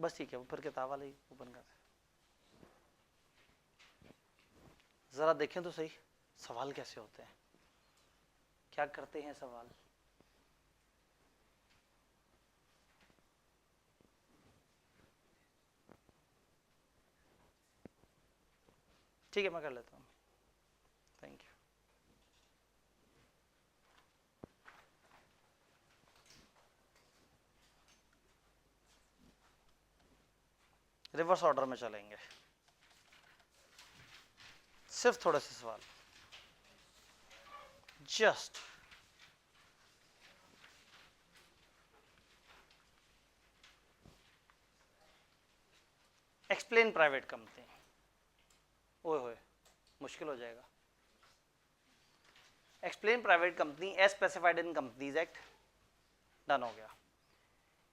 बस ठीक है, वो फिर किताब वाले ही ओपन कर रहे। जरा देखें तो सही सवाल कैसे होते हैं, क्या करते हैं सवाल। ठीक है मैं कर लेता हूँ, थैंक यू। रिवर्स ऑर्डर में चलेंगे, सिर्फ थोड़े से सवाल। Just explain private company. ओए होए मुश्किल हो जाएगा। Explain private company as specified in companies act, done हो गया।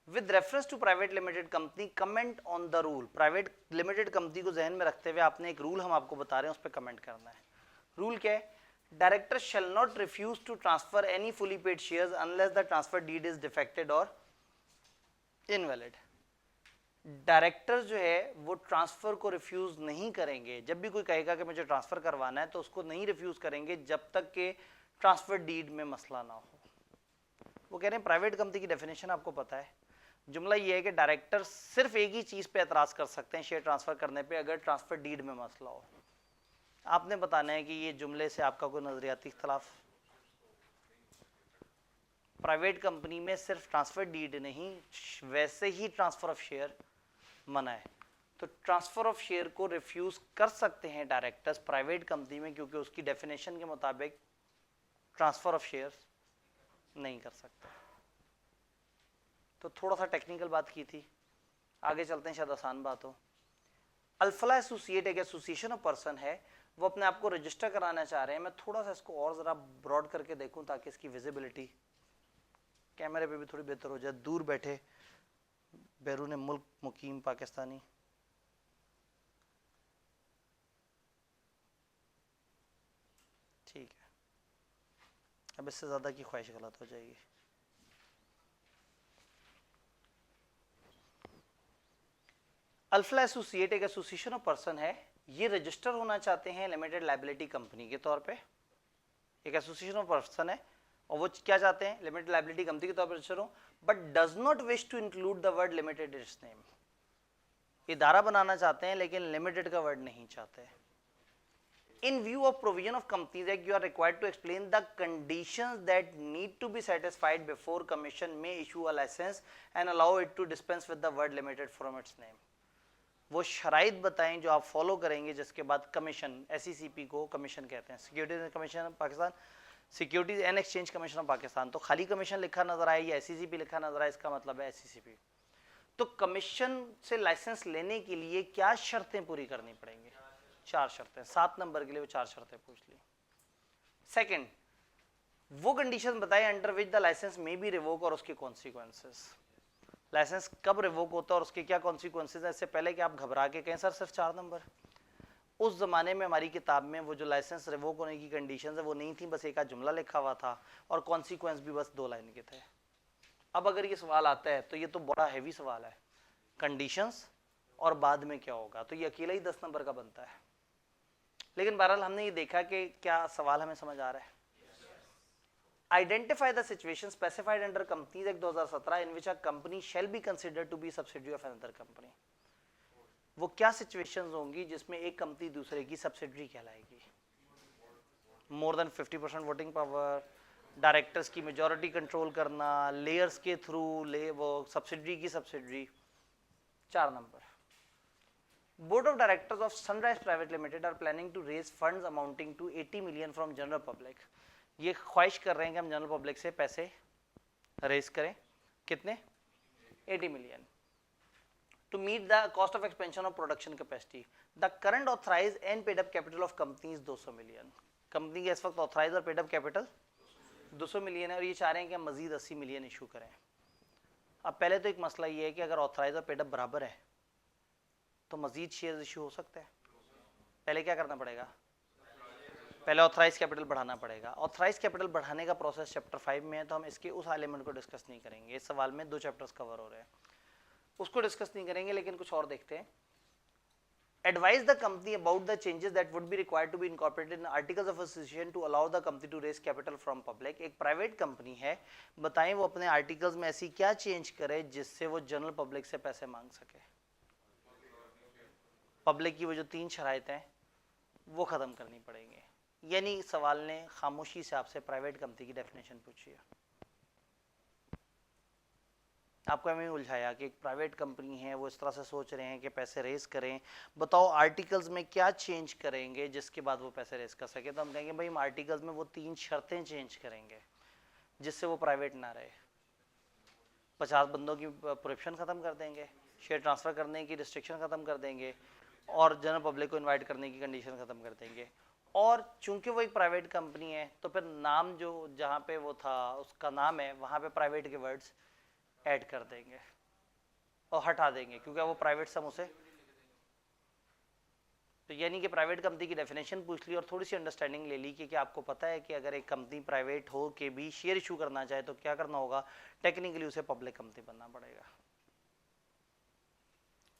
With reference to private limited company comment on the rule. Private limited company को जहन में रखते हुए आपने एक रूल हम आपको बता रहे हैं, उस पर कमेंट करना है। रूल क्या है? Director shall not refuse to transfer any fully paid shares unless the transfer deed is defected और इनवैलिड। डायरेक्टर जो है वो ट्रांसफर को रिफ्यूज नहीं करेंगे। जब भी कोई कहेगा कि मुझे ट्रांसफर करवाना है तो उसको नहीं रिफ्यूज करेंगे जब तक कि ट्रांसफर डीड में मसला ना हो। वो कह रहे हैं प्राइवेट कंपनी की डेफिनेशन आपको पता है, जुमला ये है कि डायरेक्टर सिर्फ एक ही चीज पे एतराज कर सकते हैं शेयर ट्रांसफर करने पे, अगर ट्रांसफर डीड में मसला हो। आपने बताना है कि ये जुमले से आपका कोई नजरियाती इख्तलाफ। प्राइवेट कंपनी में सिर्फ ट्रांसफर डीड नहीं, वैसे ही ट्रांसफर ऑफ शेयर मना है। तो ट्रांसफर ऑफ शेयर को रिफ्यूज कर सकते हैं डायरेक्टर्स प्राइवेट कंपनी में, क्योंकि उसकी डेफिनेशन के मुताबिक ट्रांसफर ऑफ शेयर नहीं कर सकते। तो थोड़ा सा टेक्निकल बात की थी, आगे चलते हैं, शायद आसान बात हो। अल्फला एसोसिएट एक एसोसिएशन ऑफ पर्सन है, वो अपने आप को रजिस्टर कराना चाह रहे हैं। मैं थोड़ा सा इसको और जरा ब्रॉड करके देखूं ताकि इसकी विजिबिलिटी कैमरे पे भी थोड़ी बेहतर हो जाए। दूर बैठे बैरून मुल्क मुकीम पाकिस्तानी, ठीक है, अब इससे ज्यादा की ख्वाहिश गलत हो जाएगी। अल्फला एसोसिएट एक एसोसिएशन ऑफ पर्सन है, ये रजिस्टर होना चाहते हैं लिमिटेड लायबिलिटी कंपनी के तौर पे। एक एसोसिएशन ऑफ पर्सन है और वो क्या चाहते हैं, लिमिटेड लायबिलिटी कंपनी के तौर पर रजिस्टर हो, but does not wish to include the word limited in its name. इदारा बनाना चाहते हैं लेकिन लिमिटेड का वर्ड नहीं चाहते। In view of provision of Companies Act, you are required to explain the conditions that need to be satisfied before Commission may issue a license and allow it to dispense with the word limited from its name. वो शराइत बताएं जो आप follow करेंगे जिसके बाद commission, SECP को commission कहते हैं, securities commission of Pakistan, securities and exchange commission of Pakistan. तो खाली कमीशन लिखा नजर आए या SECP लिखा नजर आए, इसका मतलब है SECP। तो कमीशन से लाइसेंस लेने के लिए क्या शर्तें पूरी करनी पड़ेंगी? 4 शर्तें। 7 नंबर के लिए वो 4 शर्तें पूछ ली। सेकंड, वो कंडीशन बताए अंडर विच द लाइसेंस में बी रिवोक और उसके कॉन्सिक्वेंसेस। लाइसेंस कब रिवोक होता है और उसके क्या कॉन्सिक्वेंसेस है। इससे पहले कि आप घबरा के कहें सर सिर्फ 4 नंबर, उस जमाने में हमारी किताब में वो जो लाइसेंस रिवोक होने की कंडीशन है वो नहीं थी, बस एक आध जुमला लिखा हुआ था और कॉन्सिक्वेंस भी बस 2 लाइन के थे। अब अगर ये सवाल आता है तो ये तो बड़ा हैवी सवाल है, कंडीशंस और बाद में क्या होगा, तो ये अकेला ही 10 नंबर का बनता है। लेकिन बहरहाल हमने ये देखा कि क्या सवाल हमें समझ आ रहा है। Identify the situation specified under companies act 2017 in which a company shall be considered to be subsidiary of another company. वो क्या सिचुएशंस होंगी जिसमें एक कंपनी दूसरे की सब्सिडियरी कहलाएगी? More than 50% voting power, directors की मेजॉरिटी कंट्रोल करना, लेयर्स के थ्रू वो सब्सिडियरी की subsidiary. 4 number, Board of Directors of Sunrise Private Limited are planning to raise funds amounting to 80 million from general public. ये ख्वाहिश कर रहे हैं कि हम जनरल पब्लिक से पैसे रेज करें, कितने? 80 million. To meet the cost of expansion of production capacity, the current authorized and paid up capital of company is 200 million. Company की इस वक्त ऑथराइज और पेड अप कैपिटल 200 मिलियन है और ये चाह रहे हैं कि हम मजीद 80 मिलियन इशू करें। अब पहले तो एक मसला ये है कि अगर ऑथराइज और पेड अप बराबर है तो मजीद शेयर इशू हो सकता है। पहले क्या करना पड़ेगा? पहले ऑथराइज कैपिटल बढ़ाना पड़ेगा। ऑथराइज कैपिटल बढ़ाने का प्रोसेस चैप्टर 5 में है, तो हम इसके उस एलिमेंट को डिस्कस नहीं करेंगे। इस सवाल में 2 चैप्टर्स कवर हो रहे हैं। उसको डिस्कस नहीं करेंगे, लेकिन कुछ और देखते हैं। Advise the company about the changes that would be required to be incorporated in articles of association to allow the company to raise capital from public। एक प्राइवेट कंपनी है, बताएं वो अपने आर्टिकल्स में ऐसी क्या चेंज करे जिससे वो जनरल पब्लिक से पैसे मांग सके। पब्लिक की वो जो 3 शराइतें हैं वो खत्म करनी पड़ेंगे। यानी सवाल ने खामोशी से आपसे प्राइवेट कंपनी की डेफिनेशन पूछी है, आपको हमें उलझाया कि एक प्राइवेट कंपनी है, वो इस तरह से सोच रहे हैं कि पैसे रेस करें, बताओ आर्टिकल्स में क्या चेंज करेंगे जिसके बाद वो पैसे रेस कर सके। तो हम कहेंगे भाई हम आर्टिकल्स में वो 3 शर्तें चेंज करेंगे जिससे वो प्राइवेट ना रहे। 50 बंदों की प्रोहिबिशन खत्म कर देंगे, शेयर ट्रांसफर करने की रिस्ट्रिक्शन खत्म कर देंगे, और जनरल पब्लिक को इन्वाइट करने की कंडीशन खत्म कर देंगे। और चूंकि वो एक प्राइवेट कंपनी है तो फिर नाम जो जहाँ पे वो था उसका नाम है वहाँ पे प्राइवेट के वर्ड्स ऐड कर देंगे और हटा देंगे, क्योंकि वो प्राइवेट सम उसे, तो यानी कि प्राइवेट कंपनी की डेफिनेशन पूछ ली और थोड़ी सी अंडरस्टैंडिंग ले ली कि आपको पता है कि अगर एक कंपनी प्राइवेट हो के भी शेयर इशू करना चाहे तो क्या करना होगा, टेक्निकली उसे पब्लिक कंपनी बनना पड़ेगा।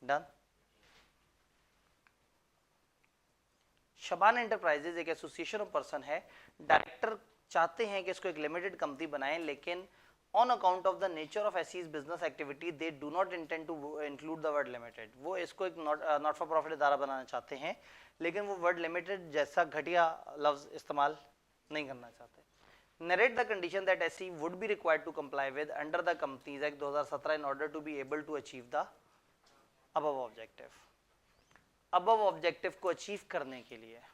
डन। शबान एंटरप्राइजेज एक एसोसिएशन ऑफ पर्सन है, डायरेक्टर चाहते हैं कि इसको एक लिमिटेड कंपनी बनाएं, लेकिन on account of the nature of SE's business activity they do not intend to include the word limited। वो इसको एक not for profit इदारा बनाना चाहते हैं, लेकिन वो word limited जैसा घटिया लफ्ज इस्तेमाल नहीं करना चाहते। narrate the condition that SE would be required to comply with under the Companies Act 2017 in order to be able to achieve the above objective। above objective को अचीव करने के लिए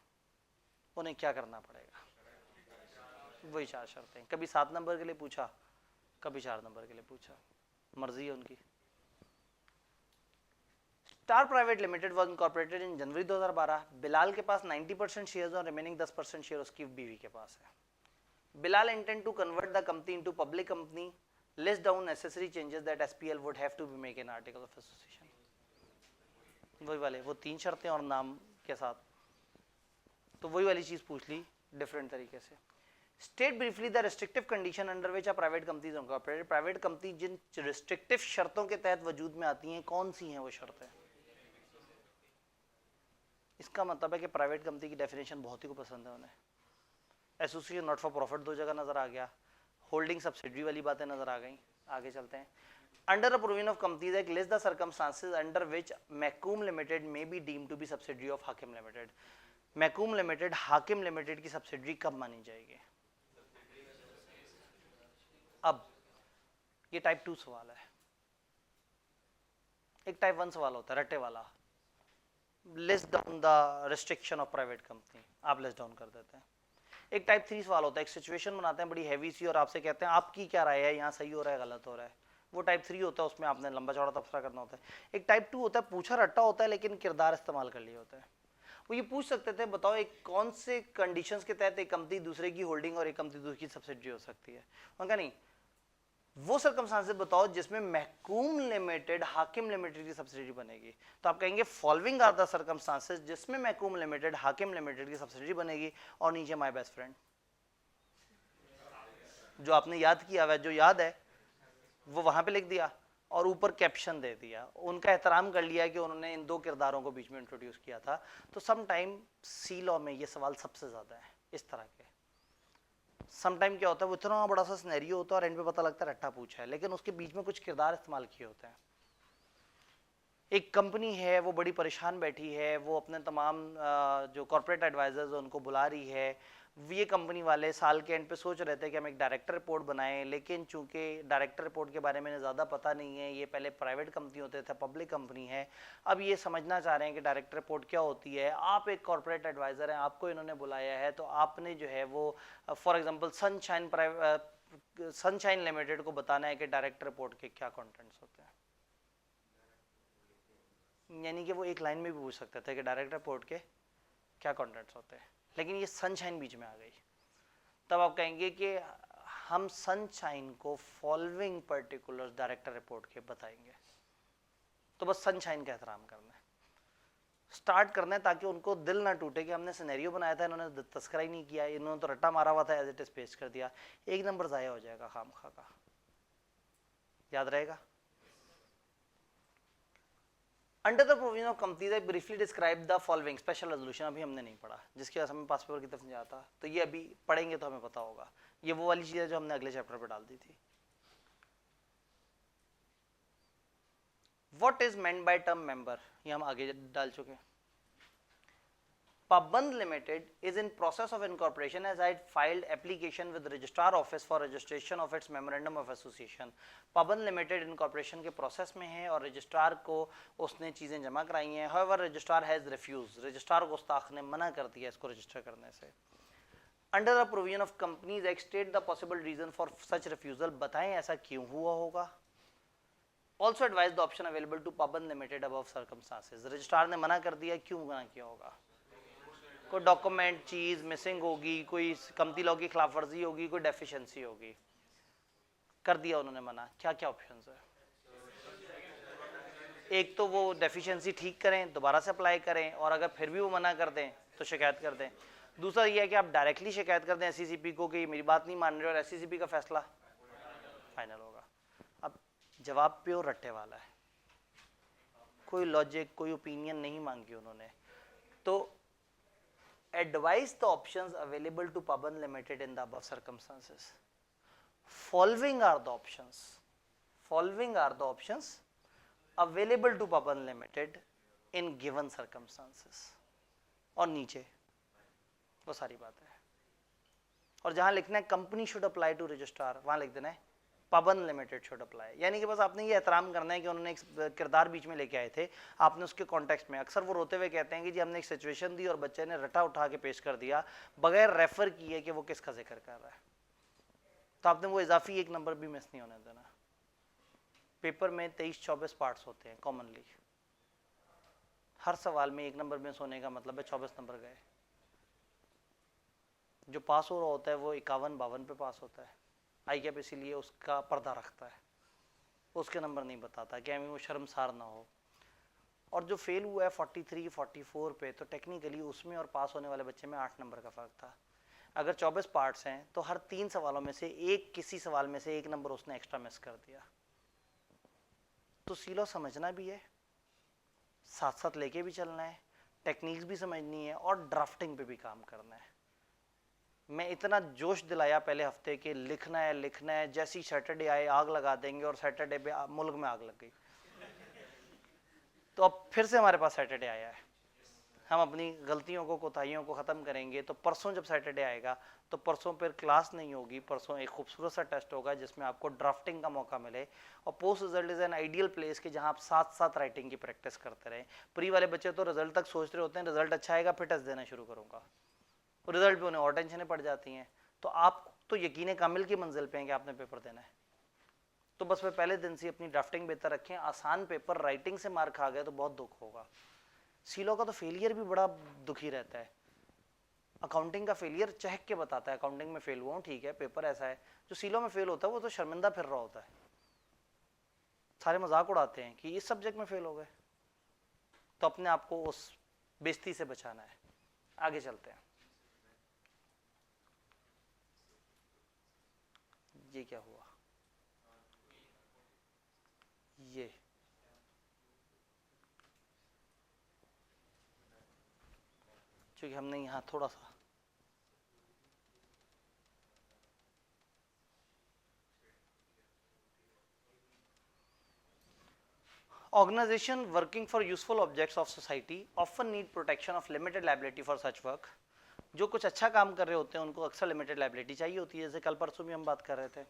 उन्हें क्या करना पड़ेगा, वही 4 शर्तें। कभी 7 नंबर के लिए पूछा, कभी 4 नंबर के लिए पूछा, मर्जी है उनकी। Star Private Limited was incorporated in January 2012। Bilal के पास 90% शेयर्स और रिमेनिंग 10% शेयर उसकी बीवी के पास है। Bilal intend to convert the company into public company, list down necessary changes that SPL would have to be make in article of association. वही वाले वो 3 शर्तें और नाम के साथ, तो वही वाली चीज पूछ ली डिफरेंट तरीके से। State briefly the restrictive condition under which a private company is incorporated। Private company जिन रिस्ट्रिक्टिव शर्तों के तहत वजूद में आती हैं, कौन सी हैं वो शर्तें। इसका मतलब है कि प्राइवेट कंपनी की डेफिनेशन बहुत ही को पसंद है उन्हें। एसोसिएशन नॉट फॉर प्रॉफिट 2 जगह नजर आ गया, होल्डिंग सब्सिडरी वाली बातें नजर आ गई। आगे चलते हैं। Under a provision of companies act list the circumstances under which Makoom limited may be deemed to be subsidiary of Hakim limited. Makoom limited Hakim limited की सब्सिडरी कब मानी जाएगी। अब ये टाइप 2 सवाल है, एक टाइप 1 सवाल होता है रट्टे वाला, list down the restriction of private company, आप लिस्ट डाउन कर देते हैं। एक टाइप 3 सवाल होता है, एक सिचुएशन बनाते हैं बड़ी हैवी सी और आपसे कहते हैं आपकी क्या राय है, यहाँ सही हो रहा है गलत हो रहा है, वो टाइप 3 होता है, उसमें आपने लंबा चौड़ा तबसरा करना होता है। एक टाइप 2 होता है, पूछा रट्टा होता है लेकिन किरदार इस्तेमाल कर लिया होता है। वो ये पूछ सकते थे बताओ एक कौन से कंडीशंस के तहत एक कंपनी दूसरे की होल्डिंग और एक कंपनी दूसरी की सब्सिडरी हो सकती है। उनका नहीं, वो सर्कमस्टांसेस बताओ जिसमें महकूम लिमिटेड हाकिम लिमिटेड की सब्सिडरी बनेगी। तो आप कहेंगे फॉलोइंग आर द सर्कमस्टांसेस जिसमें महकूम लिमिटेड हाकिम लिमिटेड की सब्सिडरी बनेगी, और नीचे माय बेस्ट फ्रेंड, जो आपने याद किया हुआ, जो याद है वो वहां पे लिख दिया और ऊपर कैप्शन दे दिया। उनका एहतराम कर लिया कि उन्होंने इन 2 किरदारों को बीच में इंट्रोड्यूस किया था। तो सम टाइम सी लॉ में ये सवाल सबसे ज्यादा है इस तरह के। सम टाइम क्या होता है, वो इतना बड़ा सा सिनेरियो होता है और एंड पे पता लगता है रट्टा पूछा है, लेकिन उसके बीच में कुछ किरदार इस्तेमाल किए होते हैं। एक कंपनी है वो बड़ी परेशान बैठी है, वो अपने तमाम जो कॉर्पोरेट एडवाइजर्स उनको बुला रही है। ये कंपनी वाले साल के एंड पे सोच रहे थे कि हम एक डायरेक्टर रिपोर्ट बनाएं, लेकिन चूंकि डायरेक्टर रिपोर्ट के बारे में ज़्यादा पता नहीं है, ये पहले प्राइवेट कंपनी होते थे, पब्लिक कंपनी है, अब ये समझना चाह रहे हैं कि डायरेक्टर रिपोर्ट क्या होती है। आप एक कॉर्पोरेट एडवाइज़र हैं, आपको इन्होंने बुलाया है, तो आपने जो है वो फॉर एग्जाम्पल सनशाइन लिमिटेड को बताना है कि डायरेक्टर रिपोर्ट के क्या कॉन्टेंट्स होते हैं। यानी कि वो एक लाइन में भी पूछ सकते थे कि डायरेक्टर रिपोर्ट के क्या कॉन्टेंट्स होते हैं, लेकिन ये सनशाइन बीच में आ गई। तब आप कहेंगे कि हम सनशाइन को फॉलोइंग पर्टिकुलर्स डायरेक्टर रिपोर्ट के बताएंगे। तो बस सनशाइन का एहतराम करना है, स्टार्ट करना है, ताकि उनको दिल ना टूटे कि हमने सिनेरियो बनाया था, इन्होंने तस्करा ही नहीं किया, इन्होंने तो रट्टा मारा हुआ था, एज इट इज पेश कर दिया। 1 नंबर ज़ाया हो जाएगा खामखा का, याद रहेगा। Under the provision of companies I briefly describe the following special resolution, अभी हमने नहीं पढ़ा, जिसके वजह से हमें पास पेपर की तरफ नहीं जाता, तो ये अभी पढ़ेंगे तो हमें पता होगा। ये वो वाली चीज़ है जो हमने अगले चैप्टर पर डाल दी थी। What is meant by term member, ये हम आगे डाल चुके हैं। Paband Limited is in process of incorporation as I filed application with registrar office for registration of its memorandum of association। Paband Limited incorporation के process में है और registrar को उसने चीज़ें जमा कराई हैं। However, registrar has refused, registrar को गुस्ताख ने मना कर दिया इसको रजिस्टर करने से। Under the provision of Companies Act state the possible reason for such refusal, बताएं ऐसा क्यों हुआ होगा। Also advise the option available to Paband Limited above circumstances, registrar ने मना कर दिया, क्यों मना किया होगा। कोई डॉक्यूमेंट चीज मिसिंग होगी, कोई कंपनी लॉ की खिलाफ वर्जी होगी, कोई डेफिशिएंसी होगी, कर दिया उन्होंने मना। क्या क्या ऑप्शंस है, एक तो वो डेफिशिएंसी ठीक करें, दोबारा से अप्लाई करें, और अगर फिर भी वो मना कर दें तो शिकायत कर दें। दूसरा ये है कि आप डायरेक्टली शिकायत कर दें एससीसीपी को कि मेरी बात नहीं मान रहे और एससीसीपी का फैसला फाइनल होगा। अब जवाब प्योर रट्टे वाला है, कोई लॉजिक कोई ओपिनियन नहीं मांगी उन्होंने। तो advise the options available to Paband Limited in the above circumstances. Following are the options. Following are the options available to Paband Limited in given circumstances. और नीचे वो सारी बात है, और जहां लिखना है company should apply to registrar, वहां लिख देना है पाबंद लिमिटेड शुड अप्लाई। यानी कि बस आपने ये एहतराम करना है कि उन्होंने एक किरदार बीच में लेके आए थे, आपने उसके कॉन्टेक्स्ट में, अक्सर वो रोते हुए कहते हैं कि जी हमने एक सिचुएशन दी और बच्चे ने रटा उठा के पेश कर दिया बगैर रेफर किए कि वो किसका जिक्र कर रहा है, तो आपने वो इजाफी एक नंबर भी मिस नहीं होने देना। पेपर में 23-24 पार्ट्स होते हैं कॉमनली, हर सवाल में एक नंबर मिस होने का मतलब है 24 नंबर गए। जो पास हो रहा होता है वो 51-52 पे पास होता है, आई कैप इसीलिए उसका पर्दा रखता है, उसके नंबर नहीं बताता कि हमें वो शर्मसार ना हो। और जो फेल हुआ है 43-44 पे, तो टेक्निकली उसमें और पास होने वाले बच्चे में 8 नंबर का फ़र्क था। अगर 24 पार्ट्स हैं तो हर 3 सवालों में से एक, किसी सवाल में से एक नंबर उसने एक्स्ट्रा मिस कर दिया। तो सीलो समझना भी है, साथ साथ लेके भी चलना है, टेक्निक्स भी समझनी है और ड्राफ्टिंग पे भी काम करना है। मैं इतना जोश दिलाया पहले हफ्ते के लिखना है, जैसी सैटरडे आए आग लगा देंगे, और सैटरडे पे मुल्क में आग लग गई। तो अब फिर से हमारे पास सैटरडे आया है, हम अपनी गलतियों को कोताहियों को ख़त्म करेंगे। तो परसों जब सैटरडे आएगा तो परसों फिर क्लास नहीं होगी, परसों एक खूबसूरत सा टेस्ट होगा जिसमें आपको ड्राफ्टिंग का मौका मिले। और post result is an ideal place कि जहाँ आप साथ साथ राइटिंग की प्रैक्टिस करते रहें। प्री वाले बच्चे तो रिजल्ट तक सोच रहे होते हैं रिजल्ट अच्छा आएगा फिर टेस्ट देना शुरू करूँगा, रिजल्ट पे उन्हें और टेंशनें पड़ जाती हैं। तो आप तो यकीन कामिल की मंजिल पे हैं कि आपने पेपर देना है, तो बस वे पहले दिन से अपनी ड्राफ्टिंग बेहतर रखें। आसान पेपर राइटिंग से मार्क खा गए तो बहुत दुख होगा। सीलो का तो फेलियर भी बड़ा दुखी रहता है, अकाउंटिंग का फेलियर चहक के बताता है अकाउंटिंग में फेल हुआ हूँ, ठीक है पेपर ऐसा है। जो सीलो में फेल होता है वो तो शर्मिंदा फिर रहा होता है, सारे मजाक उड़ाते हैं कि इस सब्जेक्ट में फेल हो गए। तो अपने आप को उस बेइज्जती से बचाना है। आगे चलते हैं। ये क्या हुआ, ये क्योंकि हमने यहाँ थोड़ा सा organization working for useful objects of society often need protection of limited liability for such work। जो कुछ अच्छा काम कर रहे होते हैं उनको अक्सर लिमिटेड लाइबिलिटी चाहिए होती है, जैसे कल परसों भी हम बात कर रहे थे।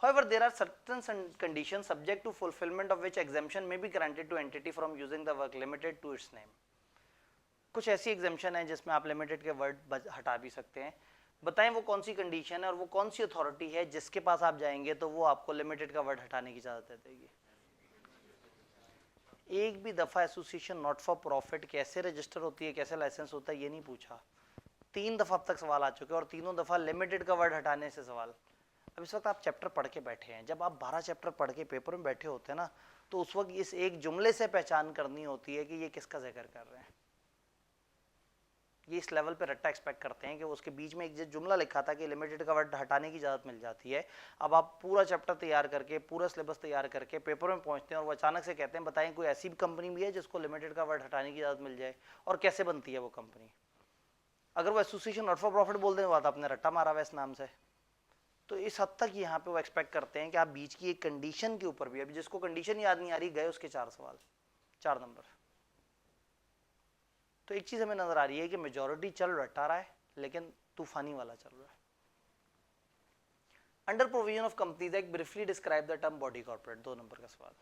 However, there are certain conditions subject to fulfillment of which exemption may be granted to entity from using the work limited to its name। कुछ ऐसी एग्जाम्पशन है जिसमें आप लिमिटेड के वर्ड हटा भी सकते हैं। बताएं वो कौन सी कंडीशन है और वो कौन सी अथॉरिटी है जिसके पास आप जाएंगे तो वो आपको लिमिटेड का वर्ड हटाने की इजाजत दे देगी। एक भी दफा एसोसिएशन नॉट फॉर प्रॉफिट कैसे रजिस्टर होती है, कैसे लाइसेंस होता है, ये नहीं पूछा। 3 दफा अब तक सवाल आ चुके हैं और तीनों दफा लिमिटेड का वर्ड हटाने से सवाल। अब इस वक्त आप चैप्टर पढ़ के बैठे हैं, जब आप 12 चैप्टर पढ़ के पेपर में बैठे होते हैं ना, तो उस वक्त इस एक जुमले से पहचान करनी होती है कि ये किसका जिक्र कर रहे हैं। ये इस लेवल पे रट्टा एक्सपेक्ट करते हैं कि उसके बीच में एक जो जुमला लिखा था कि लिमिटेड का वर्ड हटाने की इजाजत मिल जाती है, अब आप पूरा चैप्टर तैयार करके पूरा सिलेबस तैयार करके पेपर में पहुंचते हैं और वो अचानक से कहते हैं बताएं कोई ऐसी भी कंपनी भी है जिसको लिमिटेड का वर्ड हटाने की इजाजत मिल जाए, और कैसे बनती है वो कंपनी। अगर वो एसोसिएशन नॉट फॉर प्रॉफिट बोल देने बात, आपने रट्टा मारा हुआ इस नाम से। तो इस हद तक यहाँ पे वो एक्सपेक्ट करते हैं कि आप बीच की एक कंडीशन के ऊपर भी, अभी जिसको कंडीशन याद नहीं आ रही गए उसके 4 सवाल 4 नंबर। तो एक चीज हमें नजर आ रही है कि मेजॉरिटी चल रटा रहा है लेकिन तूफानी वाला चल रहा है। Under provision of companies act briefly describe the term body corporate, 2 number का सवाल।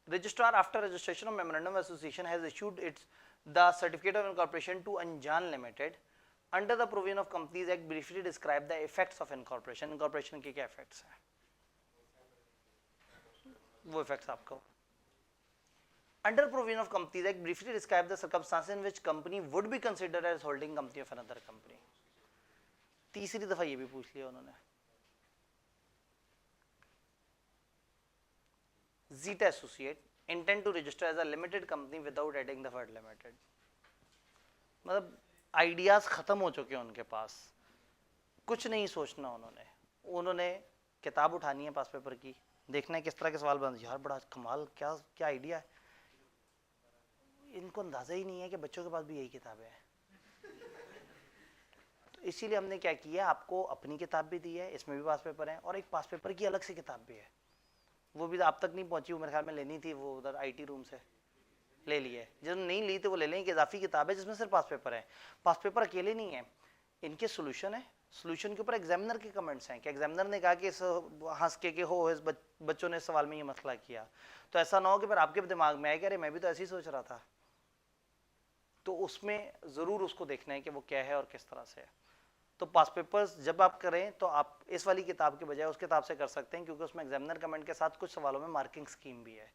Registrar after registration of memorandum association has issued its the certificate of incorporation to Anjan limited under the provision of companies act briefly describe the effects of incorporation. Incorporation के क्या effects हैं, वो effects आपको। Under provision of Companies Act briefly describe the circumstances in which company would be considered as holding company of another company। तीसरी दफा ये भी पूछ लिया उन्होंने। Zeta Associate intend to register as a limited company without adding the word limited। मतलब ideas खत्म हो चुके हैं उनके पास, कुछ नहीं सोचना उन्होंने किताब उठानी है पास पेपर की, देखना है किस तरह के सवाल बन, यार बड़ा कमाल, क्या क्या आइडिया है। इनको अंदाजा ही नहीं है कि बच्चों के पास भी यही किताबें हैं। तो इसीलिए हमने क्या किया, आपको अपनी किताब भी दी है, इसमें भी पास पेपर है, और एक पास पेपर की अलग से किताब भी है, वो भी आप तक नहीं पहुंची, मेरे ख्याल में लेनी थी, वो उधर आईटी रूम से ले ली है। जिन्होंने नहीं ली थी वो ले लें, एक इजाफी किताब है जिसमें सिर्फ पास पेपर है। पास पेपर अकेले नहीं है, इनके सोल्यूशन है, सोल्यूशन के ऊपर एग्जामिनर के कमेंट्स हैं कि एग्जामिनर ने कहा कि इस हंस के हो इस बच्चों ने इस सवाल में ये मसला किया, तो ऐसा ना हो कि फिर आपके दिमाग में आए कि अरे मैं भी तो ऐसे ही सोच रहा था। तो उसमें ज़रूर उसको देखना है कि वो क्या है और किस तरह से है। तो पास पेपर्स जब आप करें तो आप इस वाली किताब के बजाय उस किताब से कर सकते हैं, क्योंकि उसमें एग्जामिनर कमेंट के साथ कुछ सवालों में मार्किंग स्कीम भी है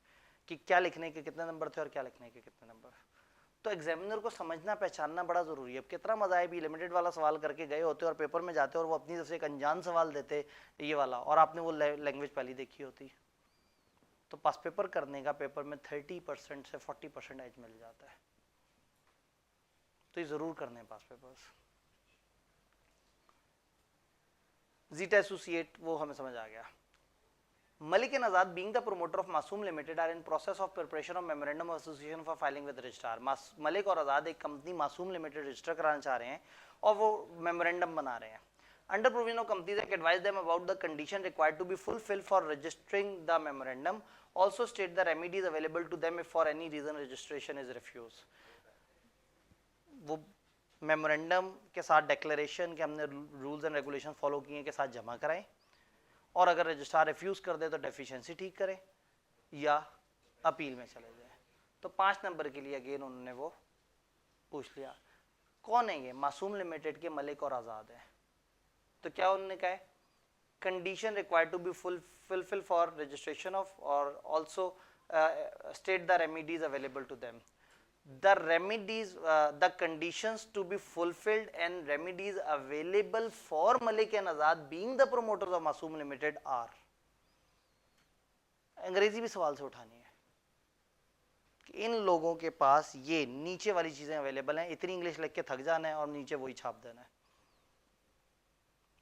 कि क्या लिखने के कितने नंबर थे और क्या लिखने के कितने नंबर। तो एग्जामिनर को समझना पहचानना बड़ा ज़रूरी है। अब कितना मजा है भी लिमिटेड वाला सवाल करके गए होते और पेपर में जाते और वो अपनी तरफ से एक अनजान सवाल देते ये वाला, और आपने वो लैंग्वेज पहले देखी होती। तो पास पेपर करने का पेपर में 30% से 40% एज मिल जाता है, तो ये जरूर करने हैं पास पेपर्स। जीटा एसोसिएट वो हमें समझ आ गया। Malik and Azad being the promoter of Masoom limited are in process of preparation of memorandum of association for filing with registrar. Malik और आजाद एक कंपनी मासूम लिमिटेड रजिस्टर कराना चाह रहे हैं और वो मेमोरेंडम बना रहे हैं। Under provision of Companies Act, advise them about the condition required to be fulfilled for registering the memorandum. Also state the remedies available to them if for any reason registration is refused. वो memorandum के साथ declaration के हमने rules and regulation follow किए के साथ जमा कराएं, और अगर रजिस्ट्रार रिफ्यूज कर दे तो डेफिशिएंसी ठीक करें या अपील में चले जाए। तो 5 नंबर के लिए अगेन उन्होंने वो पूछ लिया। कौन है ये? मासूम लिमिटेड के मलिक और आज़ाद हैं। तो क्या उन्होंने कहा है, condition required to be fulfil for registration of, और also state the remedies available to them. The remedies, the conditions to be fulfilled and remedies available for Malik and Azad being the promoters of Masoom Limited are। अंग्रेजी भी सवाल से उठानी है कि इन लोगों के पास ये नीचे वाली चीजें अवेलेबल हैं, इतनी इंग्लिश लिख के थक जाना है और नीचे वही छाप देना है।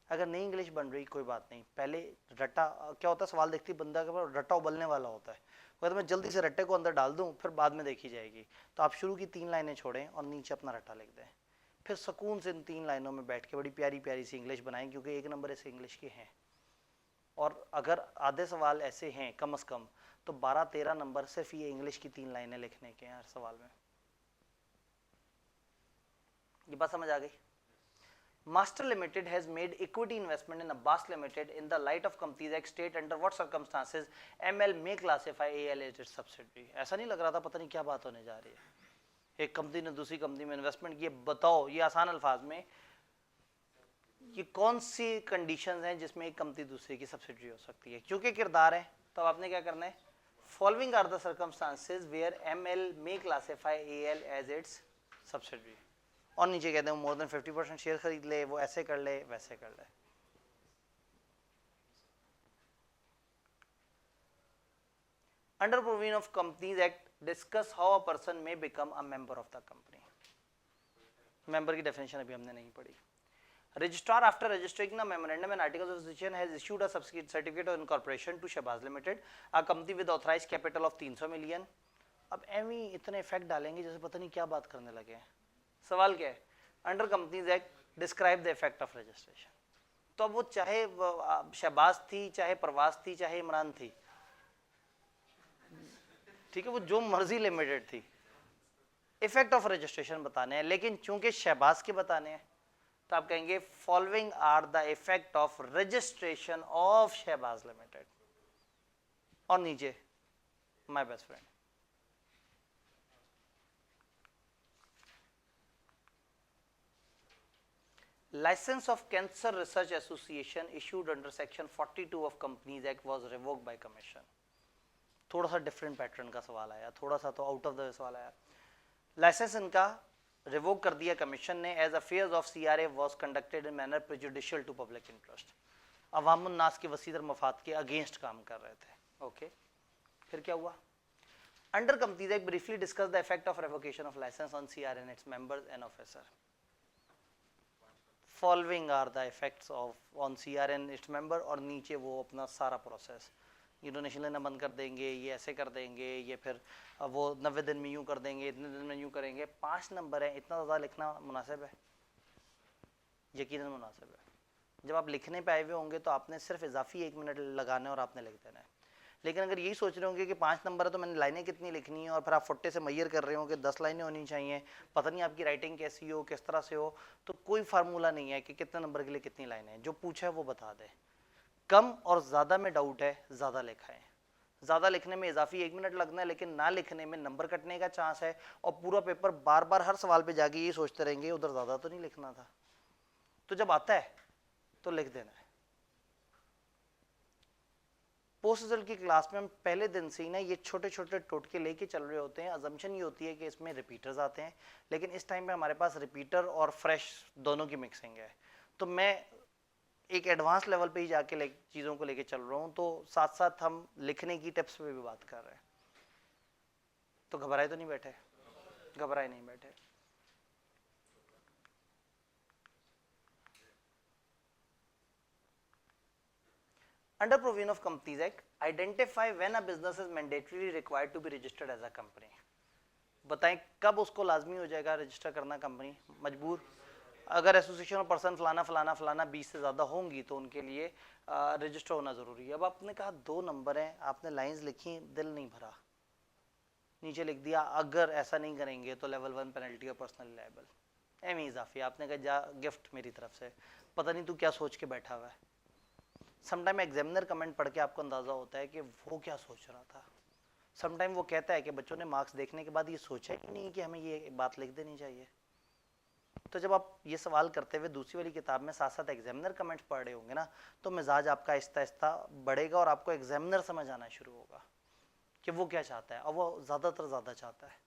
अगर नहीं इंग्लिश बन रही कोई बात नहीं, पहले रट्टा क्या होता है, सवाल देखती बंदा के पास रट्टा उबलने वाला होता है, तो मैं जल्दी से रट्टे को अंदर डाल दूं फिर बाद में देखी जाएगी। तो आप शुरू की 3 लाइनें छोड़ें और नीचे अपना रट्टा लिख दें, फिर सुकून से इन 3 लाइनों में बैठ के बड़ी प्यारी प्यारी सी इंग्लिश बनाएं, क्योंकि 1 नंबर ऐसे इंग्लिश के हैं। और अगर आधे सवाल ऐसे हैं कम से कम तो 12-13 नंबर सिर्फ ये इंग्लिश की 3 लाइनें लिखने के हैं हर सवाल में। ये बात समझ आ गई? Master Limited has made equity investment in Abbas Limited in the light of Companies Act state under what circumstances ML may classify AL as its subsidiary। ऐसा नहीं लग रहा था पता नहीं क्या बात होने जा रही है। एक कंपनी ने दूसरी कंपनी में इन्वेस्टमेंट किए, बताओ ये आसान अल्फाज में ये कौन सी कंडीशंस हैं जिसमें एक कंपनी दूसरे की सब्सिडियरी हो सकती है। क्योंकि किरदार है तो आपने क्या करना है, following are the circumstances where ML may classify AL as its subsidiary। और नीचे कहते हैं मोर देन 50% शेयर खरीद ले, वो ऐसे कर ले वैसे कर ले। Under provision of companies act discuss how a person may become a member of the company. Member की डेफिनेशन अभी हमने नहीं पढ़ी। Registrar, after registering the memorandum and articles of association, has issued a certificate of incorporation to Shahbaz Limited, a company with authorized capital of 300 million। अब Amy इतने effect डालेंगे जैसे पता नहीं क्या बात करने लगे हैं। सवाल क्या है? Under companies act describe the effect of registration. तो अब वो चाहे शहबाज थी, चाहे प्रवास थी, चाहे इमरान थी, ठीक है, वो जो मर्जी लिमिटेड थी, इफेक्ट ऑफ रजिस्ट्रेशन बताने हैं। लेकिन चूंकि शहबाज के बताने हैं तो आप कहेंगे following are the effect of registration of Shahbaz limited, और नीचे my best friend. License of cancer research association issued under section 42 of companies act was revoked by commission. थोड़ा सा डिफरेंट पैटर्न का सवाल आया, थोड़ा सा तो आउट ऑफ द सवाल आया। लाइसेंस इनका रिवोक कर दिया कमीशन ने, as affairs of CRA was conducted in manner prejudicial to public interest. अवामुन नास के वसीदर मफाद के अगेंस्ट काम कर रहे थे। ओके, फिर क्या हुआ? Under companies act briefly discuss the effect of revocation of license on CRA and its members and officer. Following are the effects of on CRA and its member, और नीचे वो अपना सारा प्रोसेस, ये डोनेशन लेना बंद कर देंगे, ये ऐसे कर देंगे, ये फिर वो 90 दिन में यूँ कर देंगे, इतने दिन में यूँ करेंगे। 5 नंबर है, इतना ज़्यादा लिखना मुनासिब है? यकीनन मुनासिब है। जब आप लिखने पे आए हुए होंगे तो आपने सिर्फ इजाफी 1 मिनट लगाना है और आपने लिख देना है। लेकिन अगर यही सोच रहे होंगे कि 5 नंबर है तो मैंने लाइनें कितनी लिखनी है, और फिर आप फुट्टे से मैयर कर रहे हो कि 10 लाइनें होनी चाहिए, पता नहीं आपकी राइटिंग कैसी हो, किस तरह से हो, तो कोई फार्मूला नहीं है कि कितने नंबर के लिए कितनी लाइनें हैं। जो पूछा है वो बता दे। कम और ज़्यादा में डाउट है, ज़्यादा लिखा है। ज़्यादा लिखने में इजाफी 1 मिनट लगना है, लेकिन ना लिखने में नंबर कटने का चांस है, और पूरा पेपर बार बार हर सवाल पे जाके ये सोचते रहेंगे उधर ज़्यादा तो नहीं लिखना था। तो जब आता है तो लिख देना है। पोस्ट रिजल्ट की क्लास में हम पहले दिन से ही ना ये छोटे छोटे टोटके लेके चल रहे होते हैं। अजम्पशन ये होती है कि इसमें रिपीटर्स आते हैं, लेकिन इस टाइम पे हमारे पास रिपीटर और फ्रेश दोनों की मिक्सिंग है। तो मैं एक एडवांस लेवल पे ही जाके चीज़ों को लेके चल रहा हूँ, तो साथ साथ हम लिखने की टिप्स पे भी बात कर रहे हैं। तो घबराए तो नहीं बैठे? घबराए नहीं बैठे। Under provision of companies act identify when a business is mandatory required to be registered as a company. बताएं कब उसको लाजमी हो जाएगा रजिस्टर करना कंपनी, मजबूर? अगर एसोसिएशन ऑफ पर्सन फलाना फलाना फलाना 20 से ज़्यादा होंगी तो उनके लिए रजिस्टर होना ज़रूरी है। अब आपने कहा 2 नंबर हैं, आपने लाइंस लिखी, दिल नहीं भरा, नीचे लिख दिया अगर ऐसा नहीं करेंगे तो लेवल 1 पेनल्टी और पर्सनल लायबल। एम इजाफी आपने कहा जा गिफ्ट मेरी तरफ से, पता नहीं तू क्या सोच के बैठा हुआ है। समटाइम एग्जामिनर कमेंट पढ़ के आपको अंदाज़ा होता है कि वो क्या सोच रहा था। समटाइम वो कहता है कि बच्चों ने मार्क्स देखने के बाद ये सोचा ही नहीं कि हमें ये बात लिख देनी चाहिए। तो जब आप ये सवाल करते हुए दूसरी वाली किताब में साथ साथ एग्जामिनर कमेंट्स पढ़ रहे होंगे ना, तो मिजाज आपका आहिस्ता आहिस्ता बढ़ेगा और आपको एग्जामिनर समझ आना शुरू होगा कि वो क्या चाहता है, और वो ज़्यादातर ज़्यादा चाहता है।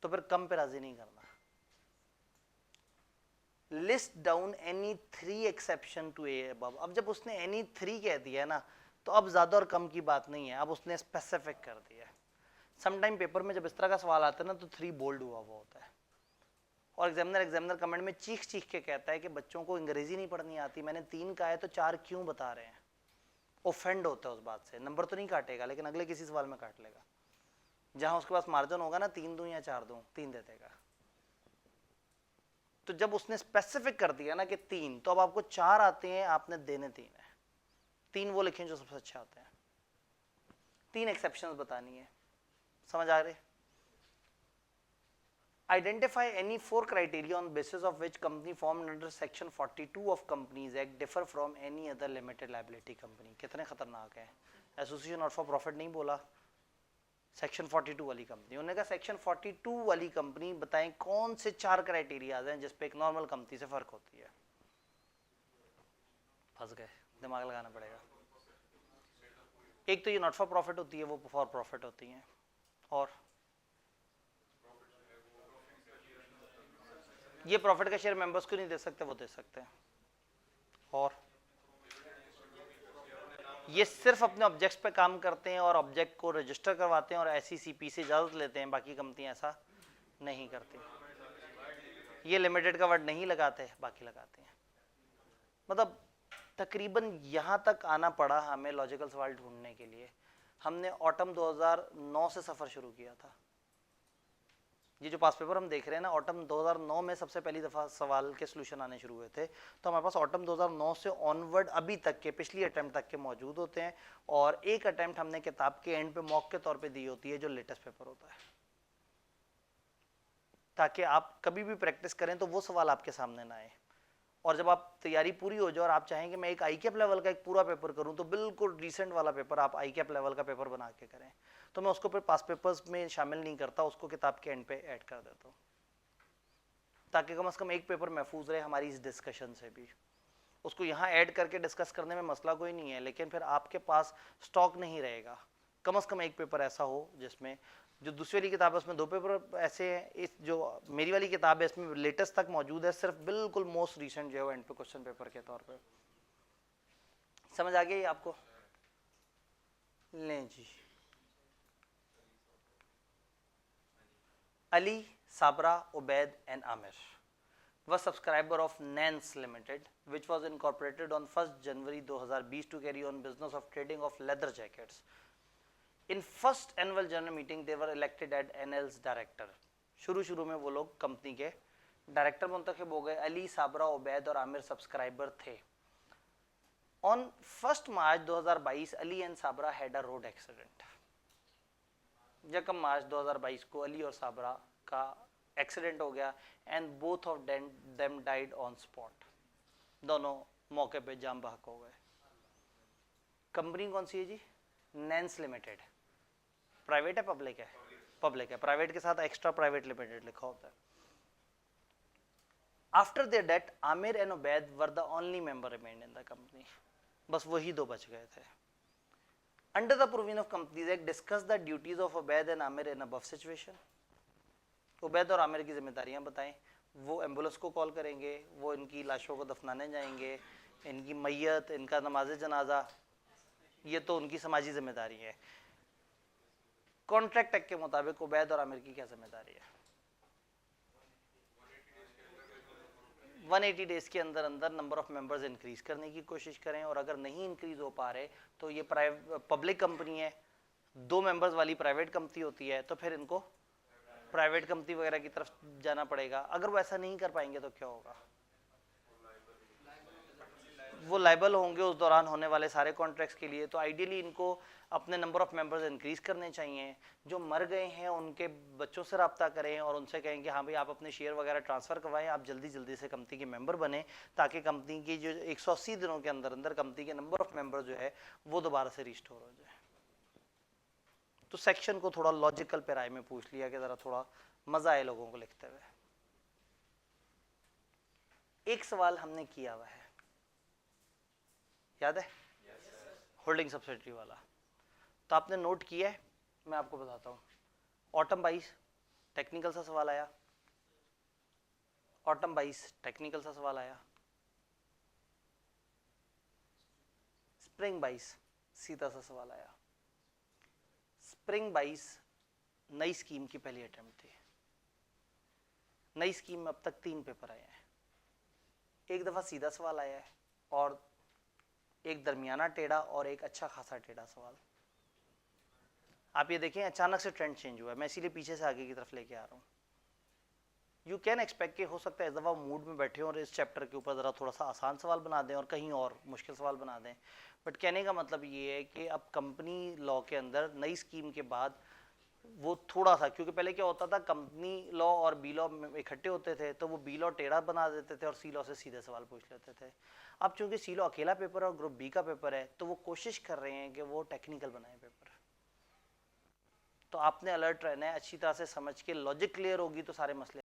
तो फिर कम पे राजी नहीं करना। List down any 3 exception to a above. अब जब उसने एनी 3 कह दिया ना, तो अब ज़्यादा और कम की बात नहीं है, अब उसने स्पेसिफिक कर दिया है। समटाइम पेपर में जब इस तरह का सवाल आता है ना, तो 3 बोल्ड हुआ हुआ होता है, और एग्जामिनर कमेंट में चीख चीख के कहता है कि बच्चों को अंग्रेजी नहीं पढ़नी आती, मैंने 3 कहा है तो 4 क्यों बता रहे हैं। ऑफेंड होता है उस बात से। नंबर तो नहीं काटेगा, लेकिन अगले किसी सवाल में काट लेगा। जहां उसके पास मार्जिन होगा ना 3 दूं या 4 दूं, 3 दे देगा। तो जब उसने स्पेसिफिक कर दिया ना कि 3, तो अब आपको 4 आते हैं, आपने देने 3 है। 3 वो लिखें जो सबसे अच्छे आते हैं। 3 एक्सेप्शंस बतानी है, समझ आ रहे? Identify any 4 criteria on basis of which company formed under section 42 of Companies Act differ from any other limited liability company। कितने खतरनाक है। एसोसिएशन नॉट फॉर प्रॉफिट नहीं बोला, सेक्शन 42 वाली कंपनी। उन्होंने कहा सेक्शन 42 वाली कंपनी बताएं कौन से 4 क्राइटेरियाज हैं जिसपे एक नॉर्मल कंपनी से फर्क होती है। फंस गए, दिमाग लगाना पड़ेगा। एक तो ये नॉट फॉर प्रॉफिट होती है, वो फॉर प्रॉफिट होती हैं, और ये प्रॉफिट का शेयर मेंबर्स को नहीं दे सकते, वो दे सकते हैं, और ये सिर्फ अपने ऑब्जेक्ट्स पे काम करते हैं और ऑब्जेक्ट को रजिस्टर करवाते हैं और SECP से इजाजत लेते हैं, बाकी कंपनियां ऐसा नहीं करती। ये लिमिटेड का वर्ड नहीं लगाते, बाकी लगाते हैं। मतलब तकरीबन यहाँ तक आना पड़ा हमें लॉजिकल सवाल ढूंढने के लिए। हमने ऑटम 2009 से सफ़र शुरू किया था। ये जो पास पेपर हम देख रहे हैं ना, ऑटम 2009 में सबसे पहली दफ़ा सवाल के सोल्यूशन आने शुरू हुए थे। तो हमारे पास ऑटम 2009 से ऑनवर्ड अभी तक के, पिछली अटैम्प्ट तक के मौजूद होते हैं। और एक अटैम्प्ट हमने किताब के एंड पे मॉक के तौर पे दी होती है, जो लेटेस्ट पेपर होता है, ताकि आप कभी भी प्रैक्टिस करें तो वो सवाल आपके सामने ना आए। और जब आप तैयारी पूरी हो जाए और आप चाहें कि मैं एक ICAP लेवल का एक पूरा पेपर करूं, तो बिल्कुल रिसेंट वाला पेपर आप ICAP लेवल का पेपर बना के करें। तो मैं उसको फिर पास पेपर्स में शामिल नहीं करता, उसको किताब के एंड पे ऐड कर देता हूँ, ताकि कम से कम एक पेपर महफूज रहे हमारी इस डिस्कशन से भी। उसको यहाँ ऐड करके डिस्कस करने में मसला कोई नहीं है, लेकिन फिर आपके पास स्टॉक नहीं रहेगा। कम से कम एक पेपर ऐसा हो जिसमें, जो दूसरी वाली किताब है उसमें 2 पेपर ऐसे हैं, इस जो मेरी वाली किताब है इसमें लेटेस्ट तक मौजूद है, सिर्फ बिल्कुल मोस्ट रीसेंट जो है एंड पे क्वेश्चन पेपर के तौर पे। समझ आ गई आपको? लें जी। Ali, Sabra, Ubaid and Aamir was subscriber of Nance Limited, which was incorporated on 1st January 2020 to carry on business of trading of leather jackets. In first annual general meeting, they were elected as NL's director. शुरू में वो लोग company के director मुंतखब हो गए। अली, साबरा, उबैद और Aamir subscriber थे। On 1st March 2022, Ali and Sabra had a road accident. जब मार्च 2022 को अली और साबरा का एक्सीडेंट हो गया and both of them died on spot. दोनों मौके पे जाम बहक हो गए। कंपनी कौन सी है जी? नैंस लिमिटेड। प्राइवेट है पब्लिक है? पब्लिक है। प्राइवेट के साथ एक्स्ट्रा प्राइवेट लिमिटेड लिखा होता है। After their death Aamir and Ubaid were the only member remained in the company. बस वही 2 बच गए थे। Under the provision of companies act discuss the duties of Ubaid and Aamir in above situation. Ubaid और आमिर की जिम्मेदारियां बताएं। वो एम्बुलेंस को कॉल करेंगे, वो इनकी लाशों को दफनाने जाएंगे, इनकी मैयत, इनका नमाज जनाजा, ये तो उनकी समाजी जिम्मेदारी है। कॉन्ट्रैक्ट एक्ट के मुताबिक उबैद और आमिर की क्या जिम्मेदारी है? 180 डेज के अंदर अंदर नंबर ऑफ मेंबर्स इंक्रीज करने की कोशिश करें, और अगर नहीं इंक्रीज हो पा रहे तो ये पब्लिक कंपनी है, 2 मेंबर्स वाली प्राइवेट कंपनी होती है, तो फिर इनको प्राइवेट कंपनी वगैरह की तरफ जाना पड़ेगा। अगर वो ऐसा नहीं कर पाएंगे तो क्या होगा? वो लाइबल होंगे उस दौरान होने वाले सारे कॉन्ट्रैक्ट्स के लिए। तो आइडियली इनको अपने नंबर ऑफ मेंबर्स इंक्रीज करने चाहिए। जो मर गए हैं उनके बच्चों से रब्ता करें और उनसे कहें कि हाँ भाई आप अपने शेयर वगैरह ट्रांसफ़र करवाएं, आप जल्दी जल्दी से कंपनी के मेंबर बने, ताकि कंपनी की जो 180 दिनों के अंदर अंदर कंपनी के नंबर ऑफ मेंबर जो है वो दोबारा से रिस्टोर हो जाए। तो सेक्शन को थोड़ा लॉजिकल पे राय में पूछ लिया कि ज़रा थोड़ा मज़ा आए लोगों को लिखते हुए। एक सवाल हमने किया हुआ है, याद है? होल्डिंग सब्सिडरी वाला। तो आपने नोट किया है? मैं आपको बताता हूँ। ऑटम 22 टेक्निकल सा सवाल आया, ऑटम 22 टेक्निकल सा सवाल आया, स्प्रिंग 22 सीधा सा सवाल आया। स्प्रिंग 22 नई स्कीम की पहली अटेम्प्ट थी। नई स्कीम में अब तक 3 पेपर आए हैं। एक दफ़ा सीधा सवाल आया है, और एक दरमियाना टेढ़ा, और एक अच्छा खासा टेढ़ा सवाल। आप ये देखें अचानक से ट्रेंड चेंज हुआ है, मैं इसीलिए पीछे से आगे की तरफ लेके आ रहा हूँ। यू कैन एक्सपेक्ट कि हो सकता है इस दफ़ा मूड में बैठे और इस चैप्टर के ऊपर ज़रा थोड़ा सा आसान सवाल बना दें और कहीं और मुश्किल सवाल बना दें। बट कहने का मतलब ये है कि अब कंपनी लॉ के अंदर नई स्कीम के बाद वो थोड़ा सा, क्योंकि पहले क्या होता था कंपनी लॉ और बी लॉ इकट्ठे होते थे, तो वो बी लॉ टेढ़ा बना देते थे और सी लॉ से सीधे सवाल पूछ लेते थे। अब चूंकि सी लॉ अकेला पेपर है और ग्रुप बी का पेपर है, तो वो कोशिश कर रहे हैं कि वो टेक्निकल बनाए पेपर। तो आपने अलर्ट रहना है, अच्छी तरह से समझ के, लॉजिक क्लियर होगी तो सारे मसले